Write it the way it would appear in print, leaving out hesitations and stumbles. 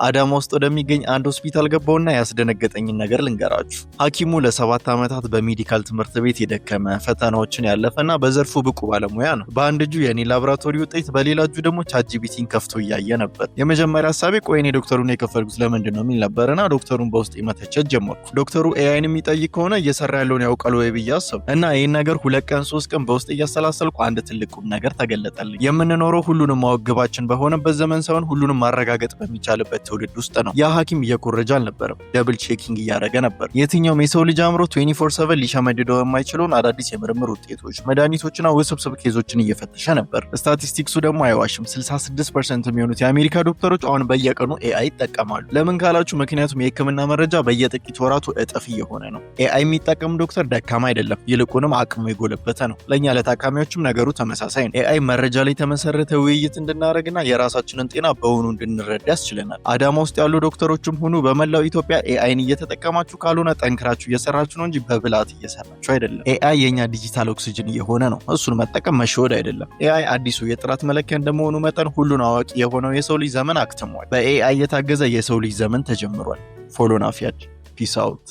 አዳማ ውስጥ ወደሚገኝ አንድ ሆስፒታል ገባውና ያስደነገጠኝን ነገር ልንገራችሁ። ሐኪሙ ለ7 ዓመታት በሜዲካል ትምህርት ቤት የደከመ ፈተናዎችን ያለፈና በዘርፉ ብቁ ባለሙያ ነው። በአንድ እጁ የኔ ላብራቶሪ ውጤት፣ በሌላ እጁ ደግሞ ቻትጂፒቲን ከፍቶ እያየ ነበር። የመጀመሪያ ሐሳቤ ቆይ እኔ ዶክተሩን የከፈልኩት ለምንድን ነው የሚል ነበርና ዶክተሩን በውስጥ መተቸት ጀመርኩ። ዶክተሩ ኤአይን የሚጠይቅ ከሆነ እየሰራ ያለውን ያውቃል ወይ ብዬ አሰብኩ እና ይህን ነገር 2 ቀን 3 ቀን በውስጥ እያሰላሰልኩ አንድ ትልቅ ቁም ነገር ተገለጠልኝ። የምንኖረው ሁሉንም ማወቅ ግባችን በሆነበት ዘመን ሳይሆን ሁሉንም ማረጋገጥ በሚቻልበት ትውልድ ውስጥ ነው። ያ ሐኪም እየኮረጀ አልነበረም፣ ደብል ቼኪንግ እያደረገ ነበር። የትኛውም የሰው ልጅ አእምሮ 24/7 ሊሸመድደው የማይችለውን አዳዲስ የምርምር ውጤቶች፣ መድኃኒቶችና ውስብስብ ኬዞችን እየፈተሸ ነበር። ስታቲስቲክሱ ደግሞ አይዋሽም። 66% የሚሆኑት የአሜሪካ ዶክተሮች አሁን በየቀኑ ኤአይ ይጠቀማሉ። ለምን ካላችሁ ምክንያቱም የሕክምና መረጃ በየጥቂት ወራቱ እጥፍ እየሆነ ነው። ኤአይ የሚጠቀም ዶክተር ደካማ አይደለም፣ ይልቁንም አቅሙ የጎለበተ ነው። ለእኛ ለታካሚዎችም ነገሩ ተመሳሳይ ነው። ኤአይ መረጃ ላይ የተመሰረተ ውይይት እንድናደርግና የራሳችንን ጤና በውኑ እንድንረዳ ያስችለናል። አዳማ ውስጥ ያሉ ዶክተሮችም ሆኑ በመላው ኢትዮጵያ ኤአይን እየተጠቀማችሁ ካልሆነ ጠንክራችሁ እየሰራችሁ ነው እንጂ በብላት እየሰራችሁ አይደለም። ኤአይ የኛ ዲጂታል ኦክሲጅን እየሆነ ነው። እሱን መጠቀም መሸወድ አይደለም። ኤአይ አዲሱ የጥራት መለኪያ እንደመሆኑ መጠን ሁሉን አዋቂ የሆነው የሰው ልጅ ዘመን አክትሟል። በኤአይ የታገዘ የሰው ልጅ ዘመን ተጀምሯል። ፎሎን አፍያድ ፒስ አውት